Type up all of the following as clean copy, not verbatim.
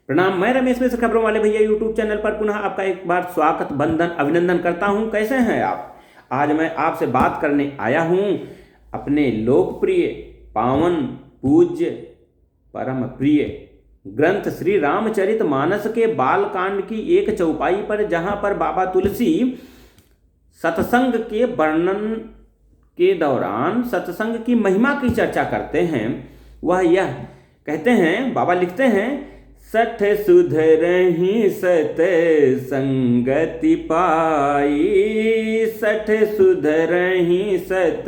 प्रणाम। मैं रमेश मिश्र खबरों वाले भैया यूट्यूब चैनल पर पुनः आपका एक बार स्वागत बंधन अभिनंदन करता हूं। कैसे हैं आप? आज मैं आपसे बात करने आया हूं अपने लोकप्रिय पावन पूज्य परम प्रिय ग्रंथ श्री रामचरित मानस के बालकांड की एक चौपाई पर, जहां पर बाबा तुलसी सत्संग के वर्णन के दौरान सत्संग की महिमा की चर्चा करते हैं। वह यह कहते हैं, बाबा लिखते हैं, सठ सुधरहि सत संगति पाई, सठ सुधरहि सत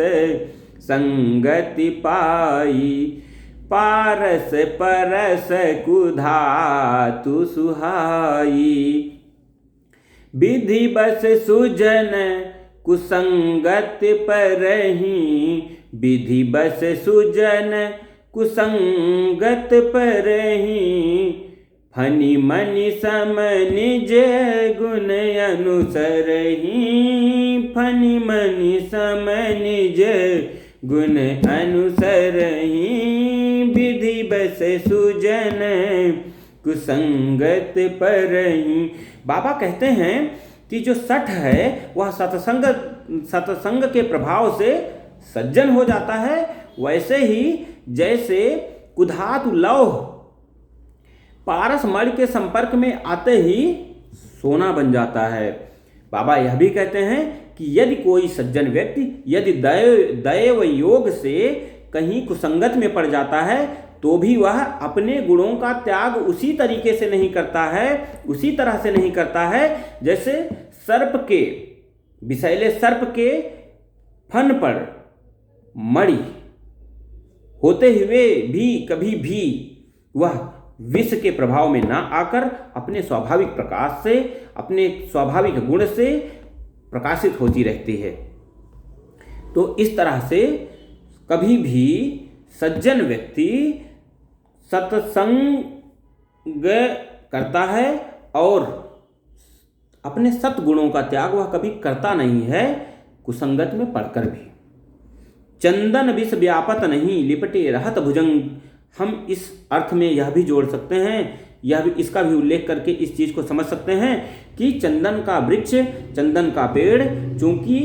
संगति पाई, पारस परस कुधातु सुहाई, विधि बस सुजन कुसंगत परहि, विधि बस सुजन कुसंगत परहि, फनि मनि सम निज गुण अनुसरहि, फनि मनि सम निज गुण अनुसरहि, विधि बस सुजन कुसंगत परहि। बाबा कहते हैं कि जो सठ है वह सत्संग के प्रभाव से सज्जन हो जाता है, वैसे ही जैसे कुधातु लौह पारस मणि के संपर्क में आते ही सोना बन जाता है। बाबा यह भी कहते हैं कि यदि कोई सज्जन व्यक्ति यदि दैव योग से कहीं कुसंगत में पड़ जाता है तो भी वह अपने गुणों का त्याग उसी तरीके से नहीं करता है, उसी तरह से नहीं करता है जैसे विषैले सर्प के फन पर मणि होते हुए भी कभी भी वह विष के प्रभाव में ना आकर अपने स्वाभाविक प्रकाश से, अपने स्वाभाविक गुण से प्रकाशित होती रहती है। तो इस तरह से कभी भी सज्जन व्यक्ति सत्संग करता है और अपने सत्गुणों का त्याग वह कभी करता नहीं है, कुसंगत में पड़कर भी। चंदन विष व्यापत नहीं, लिपटे रहत भुजंग। हम इस अर्थ में यह भी जोड़ सकते हैं, इसका भी उल्लेख करके इस चीज को समझ सकते हैं कि चंदन का वृक्ष, चंदन का पेड़ चूंकि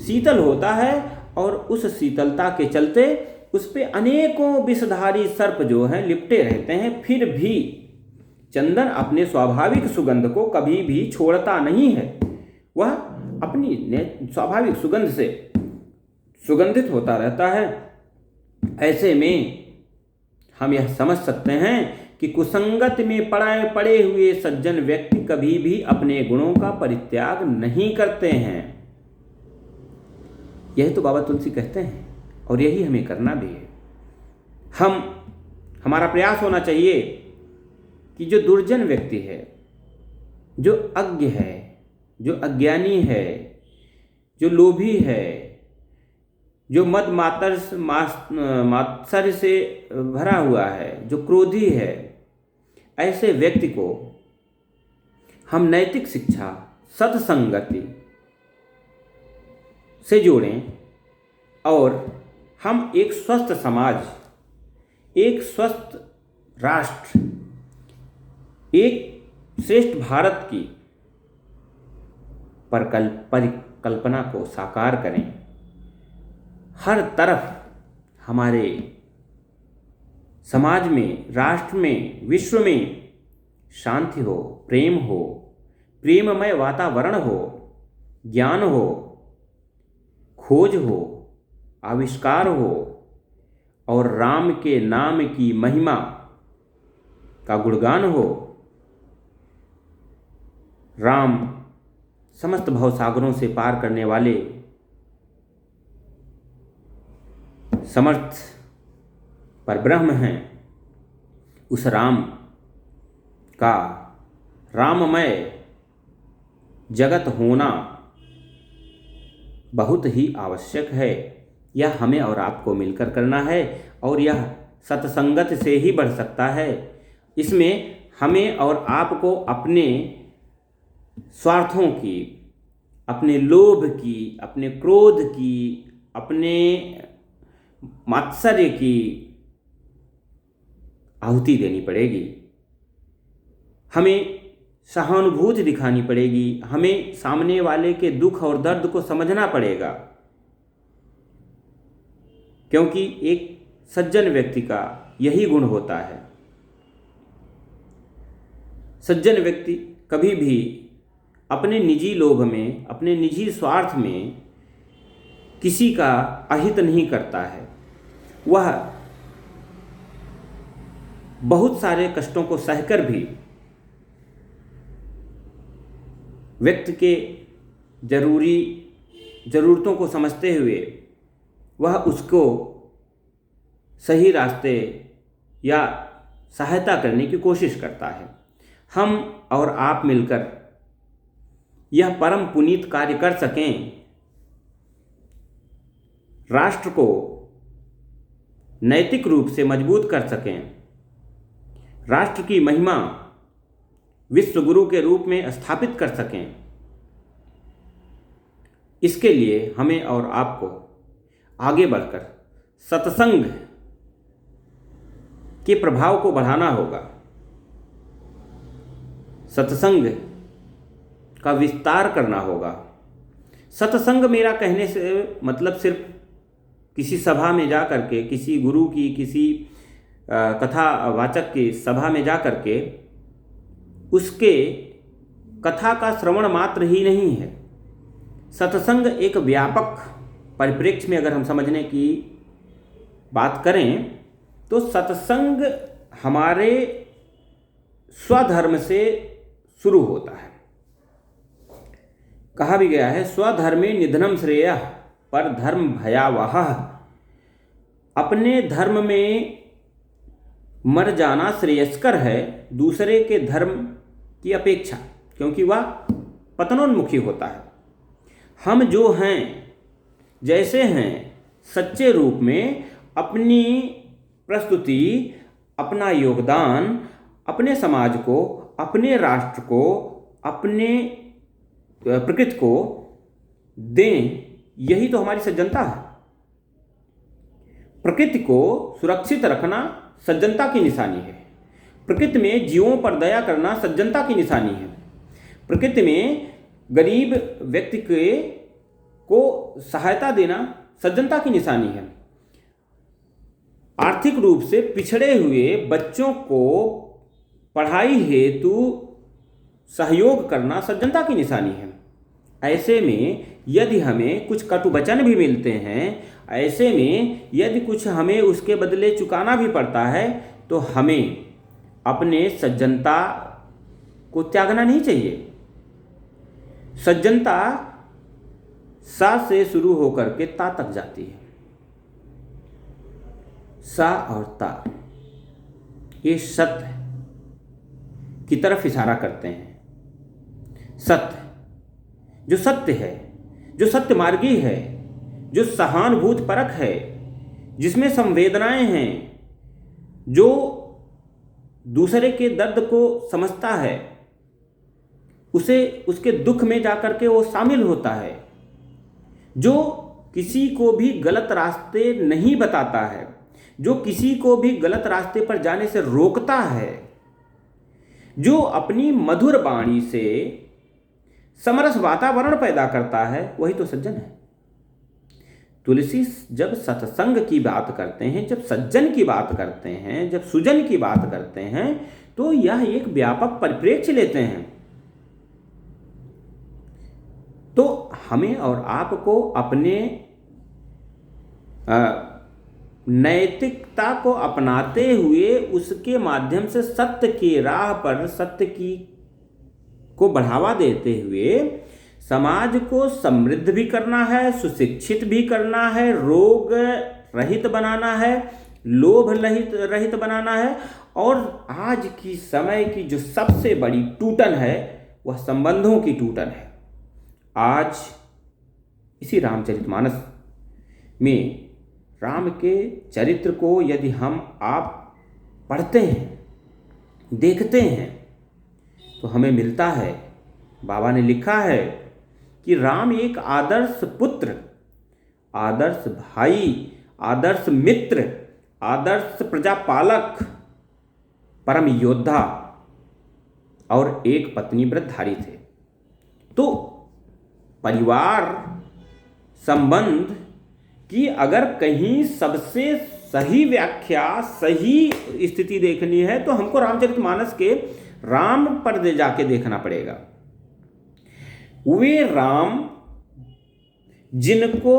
शीतल होता है और उस शीतलता के चलते उस पे अनेकों विषधारी सर्प जो हैं लिपटे रहते हैं, फिर भी चंदन अपने स्वाभाविक सुगंध को कभी भी छोड़ता नहीं है। वह अपनी स्वाभाविक सुगंध से सुगंधित होता रहता है। ऐसे में हम यह समझ सकते हैं कि कुसंगत में पड़े हुए सज्जन व्यक्ति कभी भी अपने गुणों का परित्याग नहीं करते हैं। यही तो बाबा तुलसी कहते हैं और यही हमें करना भी है। हमारा प्रयास होना चाहिए कि जो दुर्जन व्यक्ति है, जो अज्ञ है, जो अज्ञानी है, जो लोभी है, जो मद मात्सर्य से भरा हुआ है, जो क्रोधी है, ऐसे व्यक्ति को हम नैतिक शिक्षा, सत्संगति से जोड़ें और हम एक स्वस्थ समाज, एक स्वस्थ राष्ट्र, एक श्रेष्ठ भारत की परिकल्पना को साकार करें। हर तरफ हमारे समाज में, राष्ट्र में, विश्व में शांति हो, प्रेम हो, प्रेममय वातावरण हो, ज्ञान हो, खोज हो, आविष्कार हो और राम के नाम की महिमा का गुणगान हो। राम समस्त भवसागरों से पार करने वाले समर्थ परब्रह्म हैं। उस राम का राममय जगत होना बहुत ही आवश्यक है। यह हमें और आपको मिलकर करना है और यह सत्संगत से ही बढ़ सकता है। इसमें हमें और आपको अपने स्वार्थों की, अपने लोभ की, अपने क्रोध की, अपने मात्सर्य की आहुति देनी पड़ेगी। हमें सहानुभूति दिखानी पड़ेगी, हमें सामने वाले के दुख और दर्द को समझना पड़ेगा, क्योंकि एक सज्जन व्यक्ति का यही गुण होता है। सज्जन व्यक्ति कभी भी अपने निजी लोभ में, अपने निजी स्वार्थ में किसी का अहित नहीं करता है। वह बहुत सारे कष्टों को सहकर भी व्यक्ति के ज़रूरतों को समझते हुए वह उसको सही रास्ते या सहायता करने की कोशिश करता है। हम और आप मिलकर यह परम पुनीत कार्य कर सकें, राष्ट्र को नैतिक रूप से मजबूत कर सकें, राष्ट्र की महिमा विश्व गुरु के रूप में स्थापित कर सकें, इसके लिए हमें और आपको आगे बढ़कर सत्संग के प्रभाव को बढ़ाना होगा। सत्संग का विस्तार करना होगा। सत्संग मेरा कहने से मतलब सिर्फ किसी सभा में जा कर के, किसी गुरु की, किसी कथावाचक की सभा में जा कर के उसके कथा का श्रवण मात्र ही नहीं है। सत्संग एक व्यापक परिप्रेक्ष्य में अगर हम समझने की बात करें तो सत्संग हमारे स्वधर्म से शुरू होता है। कहा भी गया है, स्वधर्मे निधनम श्रेयः पर धर्म भयावहः। अपने धर्म में मर जाना श्रेयस्कर है दूसरे के धर्म की अपेक्षा, क्योंकि वह पतनोन्मुखी होता है। हम जो हैं, जैसे हैं, सच्चे रूप में अपनी प्रस्तुति, अपना योगदान अपने समाज को, अपने राष्ट्र को, अपने प्रकृति को दें, यही तो हमारी सज्जनता है। प्रकृति को सुरक्षित रखना सज्जनता की निशानी है। प्रकृति में जीवों पर दया करना सज्जनता की निशानी है। प्रकृति में गरीब व्यक्ति को सहायता देना सज्जनता की निशानी है। आर्थिक रूप से पिछड़े हुए बच्चों को पढ़ाई हेतु सहयोग करना सज्जनता की निशानी है। ऐसे में यदि हमें कुछ कटु वचन भी मिलते हैं, ऐसे में यदि कुछ हमें उसके बदले चुकाना भी पड़ता है, तो हमें अपने सज्जनता को त्यागना नहीं चाहिए। सज्जनता सा से शुरू होकर के ता तक जाती है। सा और ता ये सत्य की तरफ इशारा करते हैं। सत्य, जो सत्य है, जो सत्य मार्गी है, जो सहानुभूति परक है, जिसमें संवेदनाएं हैं, जो दूसरे के दर्द को समझता है, उसे उसके दुख में जाकर के वो शामिल होता है, जो किसी को भी गलत रास्ते नहीं बताता है, जो किसी को भी गलत रास्ते पर जाने से रोकता है, जो अपनी मधुर वाणी से समरस वातावरण पैदा करता है, वही तो सज्जन है। तुलसी जब सत्संग की बात करते हैं, जब सज्जन की बात करते हैं, जब सुजन की बात करते हैं, तो यह एक व्यापक परिप्रेक्ष्य लेते हैं। तो हमें और आपको अपने नैतिकता को अपनाते हुए उसके माध्यम से सत्य की राह पर, सत्य की को बढ़ावा देते हुए समाज को समृद्ध भी करना है, सुशिक्षित भी करना है, रोग रहित बनाना है, लोभ रहित बनाना है। और आज की समय की जो सबसे बड़ी टूटन है वह संबंधों की टूटन है। आज इसी रामचरितमानस में राम के चरित्र को यदि हम आप पढ़ते हैं, देखते हैं, तो हमें मिलता है, बाबा ने लिखा है कि राम एक आदर्श पुत्र, आदर्श भाई, आदर्श मित्र, आदर्श प्रजापालक, परम योद्धा और एक पत्नी व्रतधारी थे। तो परिवार संबंध की अगर कहीं सबसे सही व्याख्या, सही स्थिति देखनी है तो हमको रामचरितमानस के राम पर्दे जाके देखना पड़ेगा। वे राम जिनको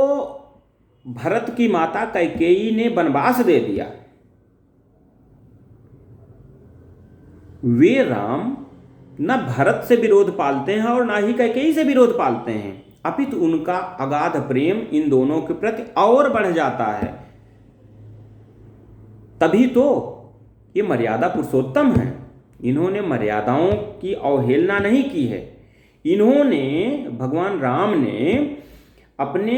भरत की माता कैकेयी ने वनवास दे दिया, वे राम न भरत से विरोध पालते हैं और ना ही कैकेयी से विरोध पालते हैं, अपितु उनका अगाध प्रेम इन दोनों के प्रति और बढ़ जाता है। तभी तो ये मर्यादा पुरुषोत्तम है। इन्होंने मर्यादाओं की अवहेलना नहीं की है। इन्होंने, भगवान राम ने अपने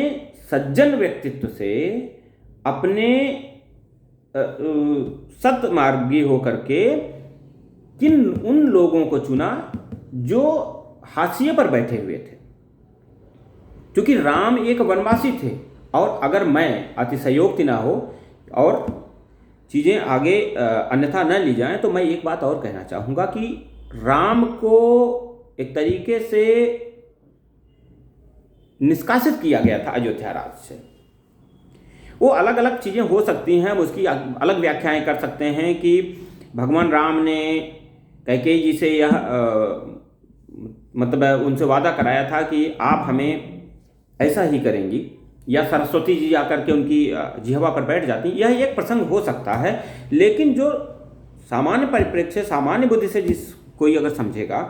सज्जन व्यक्तित्व से, अपने सतमार्गी होकर के उन लोगों को चुना जो हाशिए पर बैठे हुए थे। क्योंकि राम एक वनवासी थे। और अगर मैं अतिशयोक्ति ना हो और चीज़ें आगे अन्यथा न ली जाएं तो मैं एक बात और कहना चाहूँगा कि राम को एक तरीके से निष्कासित किया गया था अयोध्या राज्य से। वो अलग अलग चीज़ें हो सकती हैं, उसकी अलग व्याख्याएं कर सकते हैं कि भगवान राम ने कैकेयी जी से यह मतलब उनसे वादा कराया था कि आप हमें ऐसा ही करेंगी, या सरस्वती जी आकर के उनकी जिह्वा पर बैठ जाती, यह एक प्रसंग हो सकता है। लेकिन जो सामान्य परिप्रेक्ष्य, सामान्य बुद्धि से जिस कोई अगर समझेगा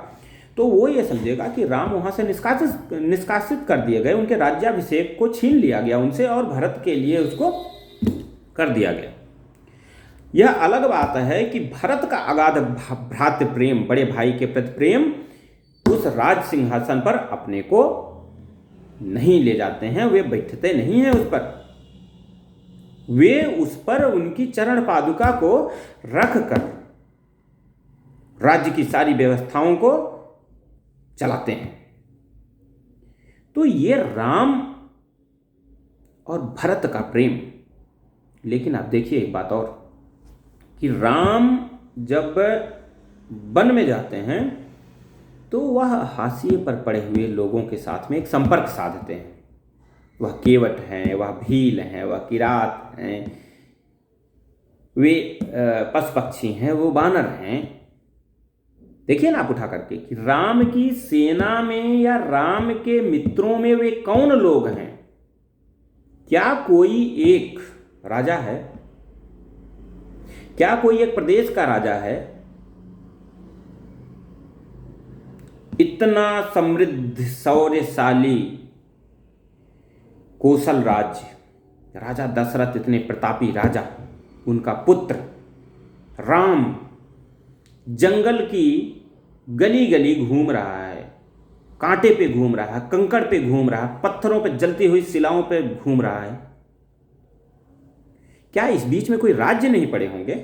तो वो ये समझेगा कि राम वहाँ से निष्कासित कर दिए गए, उनके राज्याभिषेक को छीन लिया गया उनसे और भरत के लिए उसको कर दिया गया। यह अलग बात है कि भरत का अगाध भ्रातृ प्रेम, बड़े भाई के प्रति प्रेम उस राज सिंहासन पर अपने को नहीं ले जाते हैं, वे बैठते नहीं हैं उस पर। वे उस पर उनकी चरण पादुका को रख कर राज्य की सारी व्यवस्थाओं को चलाते हैं। तो ये राम और भरत का प्रेम। लेकिन आप देखिए एक बात और कि राम जब वन में जाते हैं तो वह हाशिए पर पड़े हुए लोगों के साथ में एक संपर्क साधते हैं। वह केवट हैं, वह भील हैं, वह किरात हैं, वे पशु पक्षी हैं, वो बानर हैं। देखिए ना आप उठा करके कि राम की सेना में या राम के मित्रों में वे कौन लोग हैं। क्या कोई एक राजा है? क्या कोई एक प्रदेश का राजा है? इतना समृद्ध शौर्यशाली कौशल राज्य, राजा दशरथ इतने प्रतापी राजा, उनका पुत्र राम जंगल की गली गली घूम रहा है, कांटे पे घूम रहा है, कंकड़ पे घूम रहा है, पत्थरों पे जलती हुई शिलाओं पे घूम रहा है। क्या इस बीच में कोई राज्य नहीं पड़े होंगे?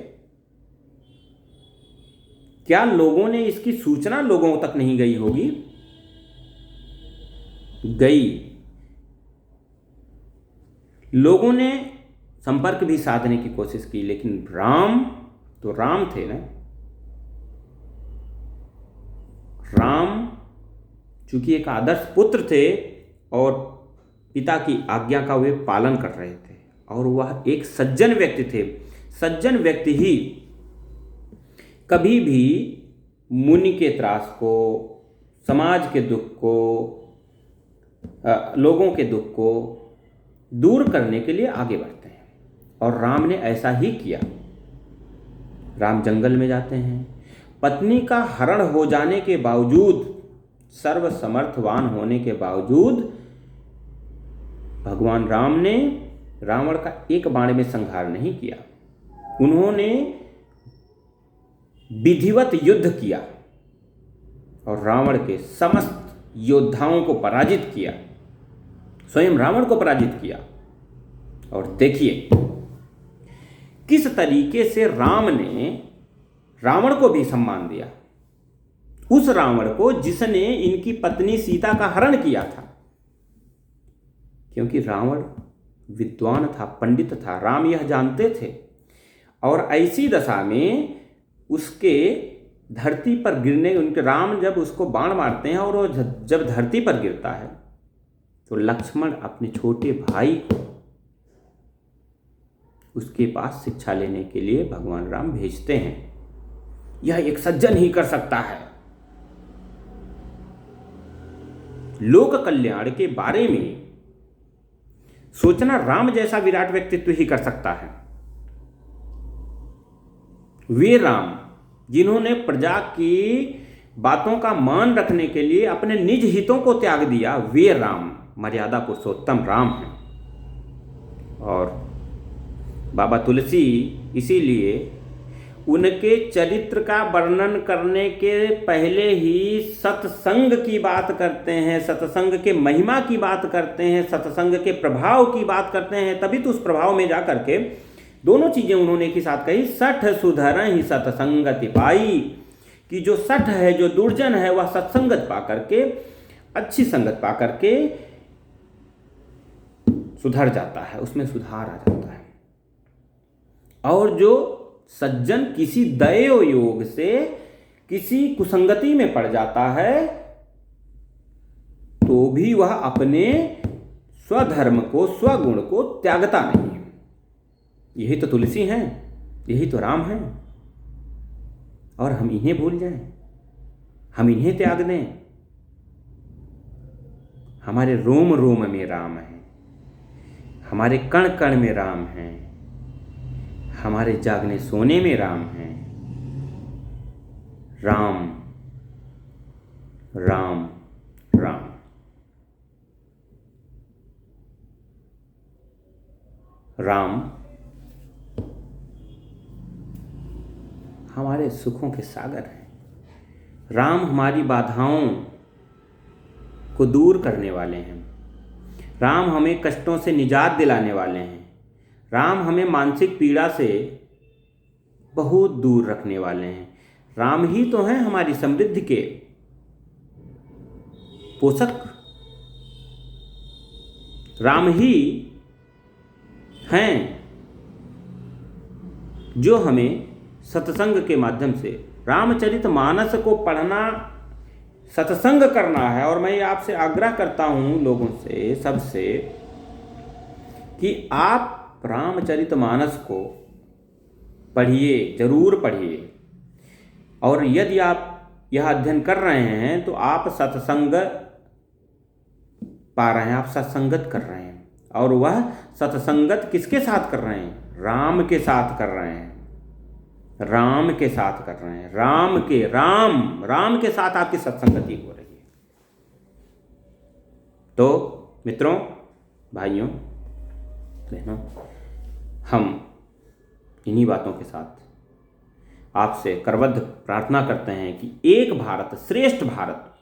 क्या लोगों ने इसकी सूचना लोगों तक नहीं गई होगी? गई। लोगों ने संपर्क भी साधने की कोशिश की, लेकिन राम तो राम थे ना। राम चूंकि एक आदर्श पुत्र थे और पिता की आज्ञा का वे पालन कर रहे थे, और वह एक सज्जन व्यक्ति थे। सज्जन व्यक्ति ही कभी भी मुनि के त्रास को, समाज के दुख को, लोगों के दुख को दूर करने के लिए आगे बढ़ते हैं। और राम ने ऐसा ही किया। राम जंगल में जाते हैं, पत्नी का हरण हो जाने के बावजूद, सर्वसमर्थवान होने के बावजूद, भगवान राम ने रावण का एक बाण में संहार नहीं किया। उन्होंने विधिवत युद्ध किया और रावण के समस्त योद्धाओं को पराजित किया, स्वयं रावण को पराजित किया। और देखिए किस तरीके से राम ने रावण को भी सम्मान दिया, उस रावण को जिसने इनकी पत्नी सीता का हरण किया था। क्योंकि रावण विद्वान था, पंडित था, राम यह जानते थे। और ऐसी दशा में उसके धरती पर गिरने, उनके राम जब उसको बाण मारते हैं और वो जब धरती पर गिरता है तो लक्ष्मण अपने छोटे भाई को उसके पास शिक्षा लेने के लिए भगवान राम भेजते हैं। यह एक सज्जन ही कर सकता है। लोक कल्याण के बारे में सोचना राम जैसा विराट व्यक्तित्व ही कर सकता है। वे राम जिन्होंने प्रजा की बातों का मान रखने के लिए अपने निज हितों को त्याग दिया, वे राम मर्यादा पुरुषोत्तम राम हैं। और बाबा तुलसी इसीलिए उनके चरित्र का वर्णन करने के पहले ही सत्संग की बात करते हैं, सत्संग के महिमा की बात करते हैं, सत्संग के प्रभाव की बात करते हैं। तभी तो उस प्रभाव में जा करके दोनों चीजें उन्होंने एक ही साथ कही, सठ सुधर ही सत्संगति पाई, कि जो सठ है, जो दुर्जन है, वह सत्संगत पा करके, अच्छी संगत पा करके सुधर जाता है, उसमें सुधार आ जाता है। और जो सज्जन किसी दैव योग से किसी कुसंगति में पड़ जाता है तो भी वह अपने स्वधर्म को, स्वगुण को त्यागता नहीं है। यही तो तुलसी हैं, यही तो राम हैं। और हम इन्हें भूल जाएं, हम इन्हें त्याग दें। हमारे रोम रोम में राम है, हमारे कण कण में राम है, हमारे जागने सोने में राम है। राम राम राम। राम हमारे सुखों के सागर हैं। राम हमारी बाधाओं को दूर करने वाले हैं। राम हमें कष्टों से निजात दिलाने वाले हैं। राम हमें मानसिक पीड़ा से बहुत दूर रखने वाले हैं। राम ही तो हैं हमारी समृद्धि के पोषक। राम ही हैं जो हमें सत्संग के माध्यम से, रामचरितमानस को पढ़ना, सत्संग करना है। और मैं आपसे आग्रह करता हूं, लोगों से, सबसे, कि आप रामचरितमानस को पढ़िए, जरूर पढ़िए। और यदि आप यह अध्ययन कर रहे हैं तो आप सत्संग पा रहे हैं, आप सत्संगत कर रहे हैं। और वह सत्संगत किसके साथ कर रहे हैं? राम के साथ कर रहे हैं, राम के साथ कर रहे हैं। राम के साथ आपकी सत्संगति हो रही है। तो मित्रों, भाइयों, बहनों, हम इन्हीं बातों के साथ आपसे करबद्ध प्रार्थना करते हैं कि एक भारत, श्रेष्ठ भारत,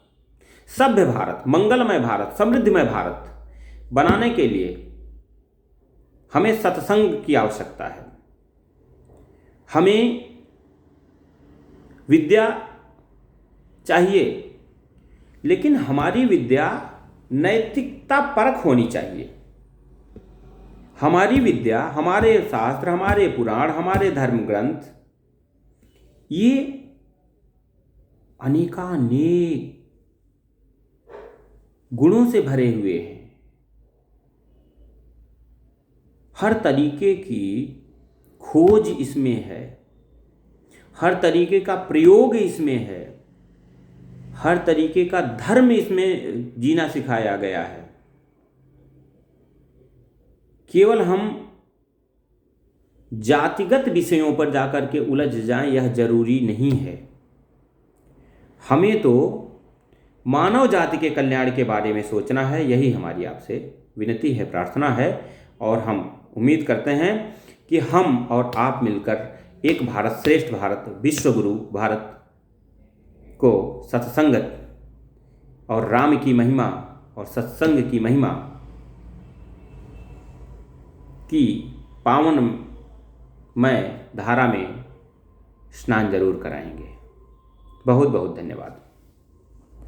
सभ्य भारत, मंगलमय भारत, समृद्धिमय भारत बनाने के लिए हमें सत्संग की आवश्यकता है। हमें विद्या चाहिए, लेकिन हमारी विद्या नैतिकता परख होनी चाहिए। हमारी विद्या, हमारे शास्त्र, हमारे पुराण, हमारे धर्म ग्रंथ, ये अनेकानेक गुणों से भरे हुए हैं। हर तरीके की खोज इसमें है, हर तरीके का प्रयोग इसमें है, हर तरीके का धर्म इसमें जीना सिखाया गया है। केवल हम जातिगत विषयों पर जाकर के उलझ जाएं, यह जरूरी नहीं है। हमें तो मानव जाति के कल्याण के बारे में सोचना है। यही हमारी आपसे विनती है, प्रार्थना है। और हम उम्मीद करते हैं कि हम और आप मिलकर एक भारत, श्रेष्ठ भारत, विश्वगुरु भारत को सत्संगत और राम की महिमा और सत्संग की महिमा की पावनमय धारा में स्नान जरूर कराएंगे। बहुत बहुत धन्यवाद।